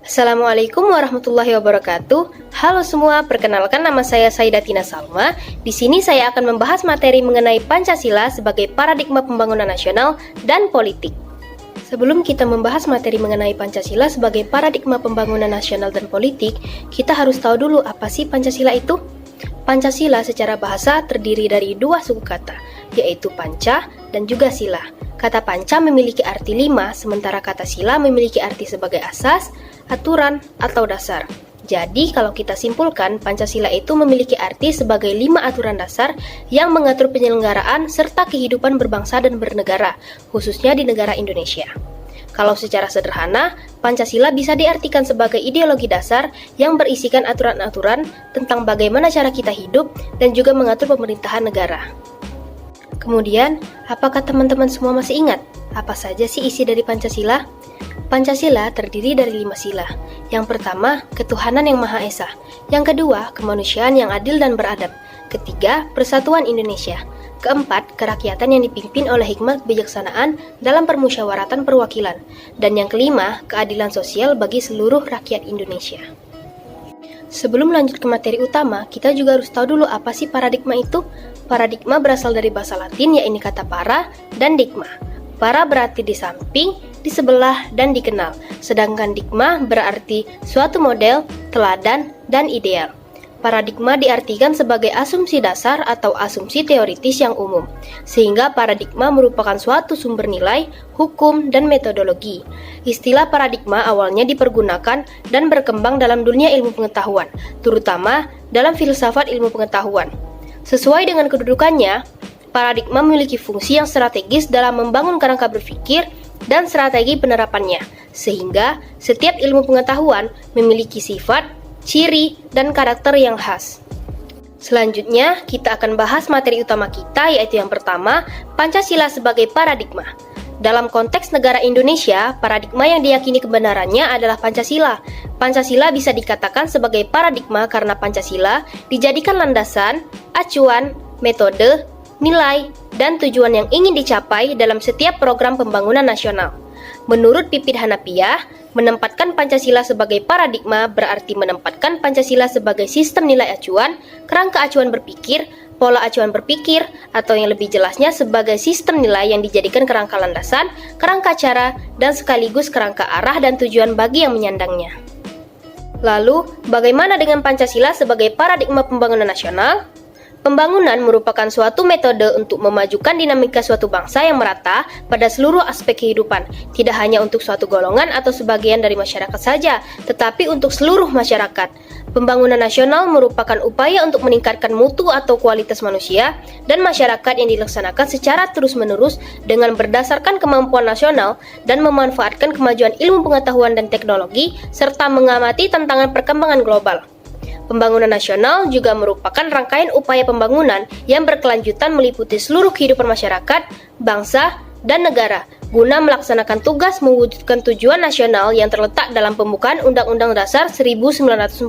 Assalamualaikum warahmatullahi wabarakatuh. Halo semua, perkenalkan nama saya Saidatina Salma. Di sini saya akan membahas materi mengenai Pancasila sebagai paradigma pembangunan nasional dan politik. Sebelum kita membahas materi mengenai Pancasila sebagai paradigma pembangunan nasional dan politik, kita harus tahu dulu apa sih Pancasila itu? Pancasila secara bahasa terdiri dari dua suku kata, yaitu panca dan juga sila. Kata panca memiliki arti 5, sementara kata sila memiliki arti sebagai asas, aturan, atau dasar. Jadi, kalau kita simpulkan, Pancasila itu memiliki arti sebagai 5 aturan dasar yang mengatur penyelenggaraan serta kehidupan berbangsa dan bernegara, khususnya di negara Indonesia. Kalau secara sederhana, Pancasila bisa diartikan sebagai ideologi dasar yang berisikan aturan-aturan tentang bagaimana cara kita hidup dan juga mengatur pemerintahan negara. Kemudian, apakah teman-teman semua masih ingat apa saja sih isi dari Pancasila? Pancasila terdiri dari 5 sila. Yang pertama, ketuhanan yang Maha Esa. Yang kedua, kemanusiaan yang adil dan beradab. Ketiga, persatuan Indonesia. Keempat, kerakyatan yang dipimpin oleh hikmat kebijaksanaan dalam permusyawaratan perwakilan. Dan yang kelima, keadilan sosial bagi seluruh rakyat Indonesia. Sebelum lanjut ke materi utama, kita juga harus tahu dulu apa sih paradigma itu. Paradigma berasal dari bahasa Latin, yaitu kata para dan digma. Para berarti di samping, di sebelah, dan dikenal. Sedangkan digma berarti suatu model, teladan, dan ideal. Paradigma diartikan sebagai asumsi dasar atau asumsi teoritis yang umum, sehingga paradigma merupakan suatu sumber nilai, hukum, dan metodologi. Istilah paradigma awalnya dipergunakan dan berkembang dalam dunia ilmu pengetahuan, terutama dalam filsafat ilmu pengetahuan. Sesuai dengan kedudukannya, paradigma memiliki fungsi yang strategis dalam membangun kerangka berpikir dan strategi penerapannya, sehingga setiap ilmu pengetahuan memiliki sifat, ciri, dan karakter yang khas. Selanjutnya, kita akan bahas materi utama kita, yaitu yang pertama, Pancasila sebagai paradigma. Dalam konteks negara Indonesia, paradigma yang diyakini kebenarannya adalah Pancasila. Pancasila bisa dikatakan sebagai paradigma karena Pancasila dijadikan landasan, acuan, metode, nilai, dan tujuan yang ingin dicapai dalam setiap program pembangunan nasional. Menurut Pipit Hanafiah, menempatkan Pancasila sebagai paradigma berarti menempatkan Pancasila sebagai sistem nilai acuan, kerangka acuan berpikir, pola acuan berpikir, atau yang lebih jelasnya sebagai sistem nilai yang dijadikan kerangka landasan, kerangka cara, dan sekaligus kerangka arah dan tujuan bagi yang menyandangnya. Lalu, bagaimana dengan Pancasila sebagai paradigma pembangunan nasional? Pembangunan merupakan suatu metode untuk memajukan dinamika suatu bangsa yang merata pada seluruh aspek kehidupan, tidak hanya untuk suatu golongan atau sebagian dari masyarakat saja, tetapi untuk seluruh masyarakat. Pembangunan nasional merupakan upaya untuk meningkatkan mutu atau kualitas manusia dan masyarakat yang dilaksanakan secara terus-menerus dengan berdasarkan kemampuan nasional dan memanfaatkan kemajuan ilmu pengetahuan dan teknologi, serta mengamati tantangan perkembangan global. Pembangunan nasional juga merupakan rangkaian upaya pembangunan yang berkelanjutan meliputi seluruh kehidupan masyarakat, bangsa, dan negara, guna melaksanakan tugas mewujudkan tujuan nasional yang terletak dalam pembukaan Undang-Undang Dasar 1945,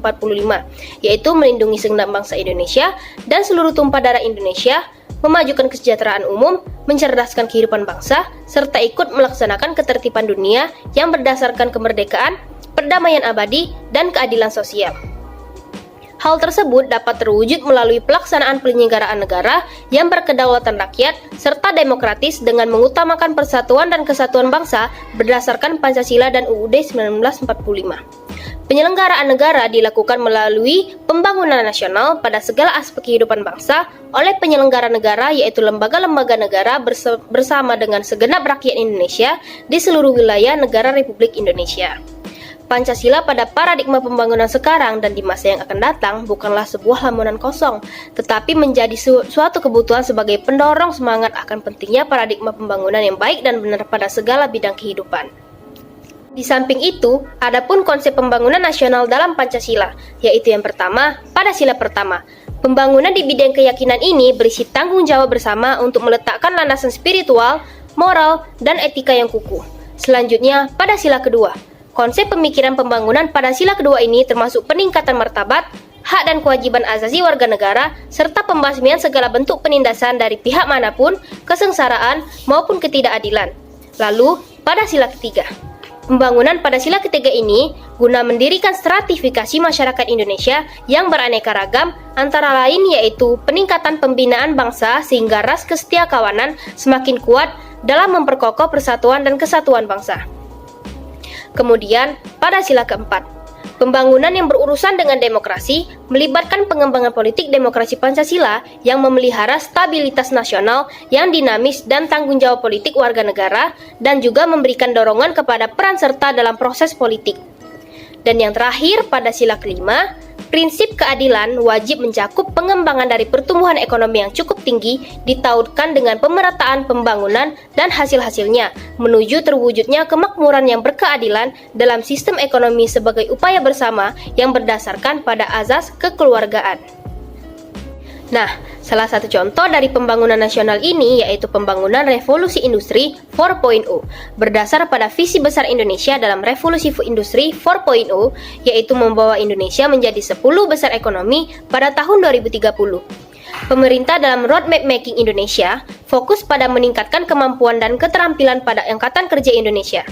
yaitu melindungi segenap bangsa Indonesia dan seluruh tumpah darah Indonesia, memajukan kesejahteraan umum, mencerdaskan kehidupan bangsa, serta ikut melaksanakan ketertiban dunia yang berdasarkan kemerdekaan, perdamaian abadi, dan keadilan sosial. Hal tersebut dapat terwujud melalui pelaksanaan penyelenggaraan negara yang berkedaulatan rakyat serta demokratis dengan mengutamakan persatuan dan kesatuan bangsa berdasarkan Pancasila dan UUD 1945. Penyelenggaraan negara dilakukan melalui pembangunan nasional pada segala aspek kehidupan bangsa oleh penyelenggara negara, yaitu lembaga-lembaga negara bersama dengan segenap rakyat Indonesia di seluruh wilayah negara Republik Indonesia. Pancasila pada paradigma pembangunan sekarang dan di masa yang akan datang bukanlah sebuah lamunan kosong, tetapi menjadi suatu kebutuhan sebagai pendorong semangat akan pentingnya paradigma pembangunan yang baik dan benar pada segala bidang kehidupan. Di samping itu, adapun konsep pembangunan nasional dalam Pancasila, yaitu yang pertama, pada sila pertama. Pembangunan di bidang keyakinan ini berisi tanggung jawab bersama untuk meletakkan landasan spiritual, moral, dan etika yang kukuh. Selanjutnya, pada sila kedua. Konsep pemikiran pembangunan pada sila kedua ini termasuk peningkatan martabat, hak dan kewajiban asasi warga negara, serta pembasmian segala bentuk penindasan dari pihak manapun, kesengsaraan, maupun ketidakadilan. Lalu, pada sila ketiga, Pembangunan pada sila ketiga ini guna mendirikan stratifikasi masyarakat Indonesia yang beraneka ragam, antara lain yaitu peningkatan pembinaan bangsa sehingga ras kesetiakawanan semakin kuat dalam memperkokoh persatuan dan kesatuan bangsa. Kemudian, pada sila keempat, pembangunan yang berurusan dengan demokrasi melibatkan pengembangan politik demokrasi Pancasila yang memelihara stabilitas nasional yang dinamis dan tanggung jawab politik warga negara, dan juga memberikan dorongan kepada peran serta dalam proses politik. Dan yang terakhir, pada sila kelima, prinsip keadilan wajib mencakup pengembangan dari pertumbuhan ekonomi yang cukup tinggi ditautkan dengan pemerataan pembangunan dan hasil-hasilnya menuju terwujudnya kemakmuran yang berkeadilan dalam sistem ekonomi sebagai upaya bersama yang berdasarkan pada azas kekeluargaan. Nah, salah satu contoh dari pembangunan nasional ini yaitu pembangunan revolusi industri 4.0 berdasar pada visi besar Indonesia dalam revolusi industri 4.0 yaitu membawa Indonesia menjadi 10 besar ekonomi pada tahun 2030. Pemerintah dalam Roadmap Making Indonesia fokus pada meningkatkan kemampuan dan keterampilan pada Angkatan Kerja Indonesia.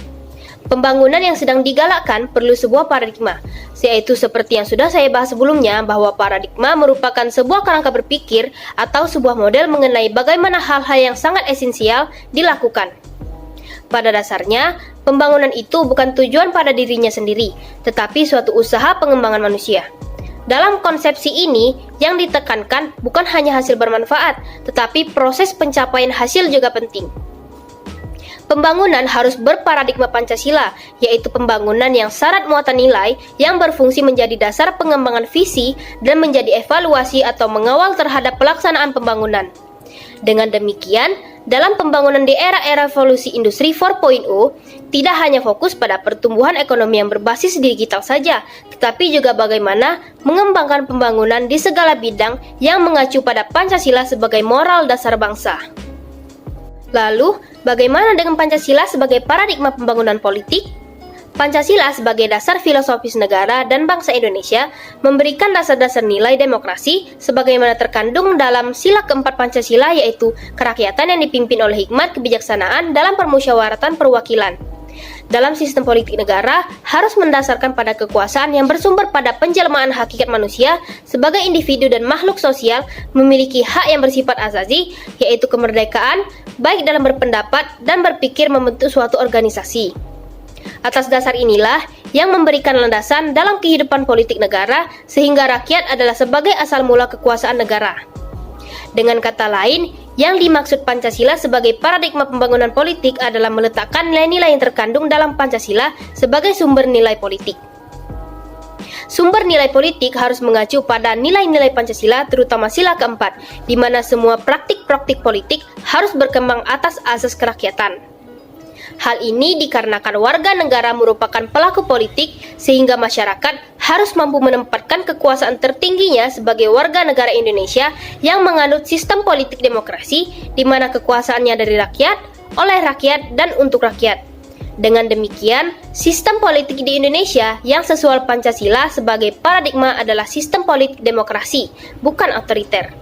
Pembangunan yang sedang digalakkan perlu sebuah paradigma, yaitu seperti yang sudah saya bahas sebelumnya bahwa paradigma merupakan sebuah kerangka berpikir atau sebuah model mengenai bagaimana hal-hal yang sangat esensial dilakukan. Pada dasarnya, pembangunan itu bukan tujuan pada dirinya sendiri, tetapi suatu usaha pengembangan manusia. Dalam konsepsi ini, yang ditekankan bukan hanya hasil bermanfaat, tetapi proses pencapaian hasil juga penting. Pembangunan harus berparadigma Pancasila, yaitu pembangunan yang syarat muatan nilai yang berfungsi menjadi dasar pengembangan visi dan menjadi evaluasi atau mengawal terhadap pelaksanaan pembangunan. Dengan demikian, dalam pembangunan di era revolusi industri 4.0, tidak hanya fokus pada pertumbuhan ekonomi yang berbasis digital saja, tetapi juga bagaimana mengembangkan pembangunan di segala bidang yang mengacu pada Pancasila sebagai moral dasar bangsa. Lalu, bagaimana dengan Pancasila sebagai paradigma pembangunan politik? Pancasila sebagai dasar filosofis negara dan bangsa Indonesia memberikan dasar-dasar nilai demokrasi sebagaimana terkandung dalam sila keempat Pancasila yaitu kerakyatan yang dipimpin oleh hikmat kebijaksanaan dalam permusyawaratan perwakilan. Dalam sistem politik negara harus mendasarkan pada kekuasaan yang bersumber pada penjelmaan hakikat manusia sebagai individu dan makhluk sosial memiliki hak yang bersifat asasi yaitu kemerdekaan baik dalam berpendapat dan berpikir membentuk suatu organisasi. Atas dasar inilah yang memberikan landasan dalam kehidupan politik negara sehingga rakyat adalah sebagai asal mula kekuasaan negara. Dengan kata lain, yang dimaksud Pancasila sebagai paradigma pembangunan politik adalah meletakkan nilai-nilai yang terkandung dalam Pancasila sebagai sumber nilai politik. Sumber nilai politik harus mengacu pada nilai-nilai Pancasila terutama sila keempat, di mana semua praktik-praktik politik harus berkembang atas asas kerakyatan. Hal ini dikarenakan warga negara merupakan pelaku politik sehingga masyarakat harus mampu menempatkan kekuasaan tertingginya sebagai warga negara Indonesia yang menganut sistem politik demokrasi di mana kekuasaannya dari rakyat, oleh rakyat, dan untuk rakyat. Dengan demikian, sistem politik di Indonesia yang sesuai Pancasila sebagai paradigma adalah sistem politik demokrasi, bukan otoriter.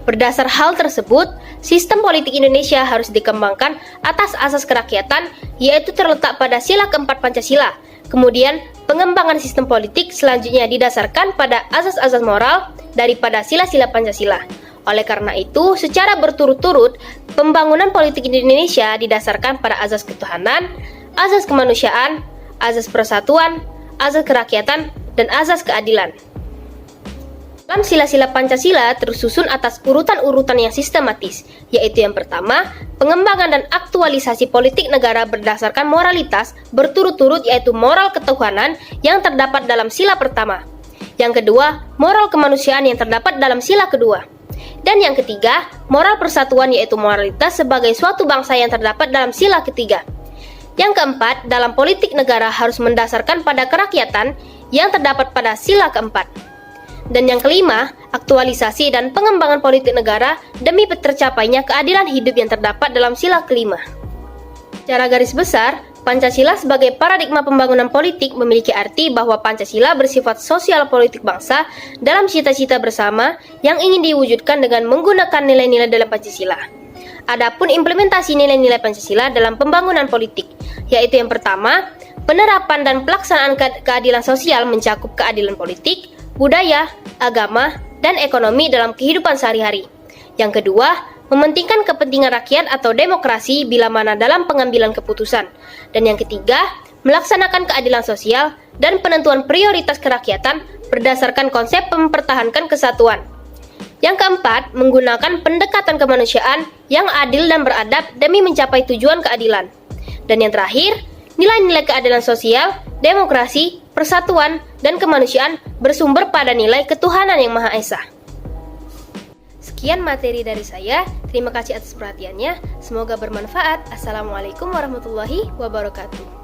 Berdasar hal tersebut, sistem politik Indonesia harus dikembangkan atas asas kerakyatan, yaitu terletak pada sila keempat Pancasila. Kemudian, pengembangan sistem politik selanjutnya didasarkan pada asas-asas moral daripada sila-sila Pancasila. Oleh karena itu, secara berturut-turut, pembangunan politik di Indonesia didasarkan pada asas ketuhanan, asas kemanusiaan, asas persatuan, asas kerakyatan, dan asas keadilan. Dalam sila-sila Pancasila tersusun atas urutan-urutan yang sistematis, yaitu yang pertama, pengembangan dan aktualisasi politik negara berdasarkan moralitas berturut-turut yaitu moral ketuhanan yang terdapat dalam sila pertama. Yang kedua, moral kemanusiaan yang terdapat dalam sila kedua. Dan yang ketiga, moral persatuan yaitu moralitas sebagai suatu bangsa yang terdapat dalam sila ketiga. Yang keempat, dalam politik negara harus mendasarkan pada kerakyatan yang terdapat pada sila keempat. Dan yang kelima, aktualisasi dan pengembangan politik negara demi tercapainya keadilan hidup yang terdapat dalam sila kelima. Secara garis besar, Pancasila sebagai paradigma pembangunan politik memiliki arti bahwa Pancasila bersifat sosial politik bangsa dalam cita-cita bersama yang ingin diwujudkan dengan menggunakan nilai-nilai dalam Pancasila. Adapun implementasi nilai-nilai Pancasila dalam pembangunan politik, yaitu yang pertama, Penerapan dan pelaksanaan keadilan sosial mencakup keadilan politik, budaya, agama, dan ekonomi dalam kehidupan sehari-hari. Yang kedua, mementingkan kepentingan rakyat atau demokrasi bila mana dalam pengambilan keputusan. Dan yang ketiga, melaksanakan keadilan sosial dan penentuan prioritas kerakyatan berdasarkan konsep mempertahankan kesatuan. Yang keempat, menggunakan pendekatan kemanusiaan yang adil dan beradab demi mencapai tujuan keadilan. Dan yang terakhir, nilai-nilai keadilan sosial, demokrasi, persatuan, dan kemanusiaan bersumber pada nilai ketuhanan yang Maha Esa. Sekian materi dari saya, terima kasih atas perhatiannya, semoga bermanfaat. Assalamualaikum warahmatullahi wabarakatuh.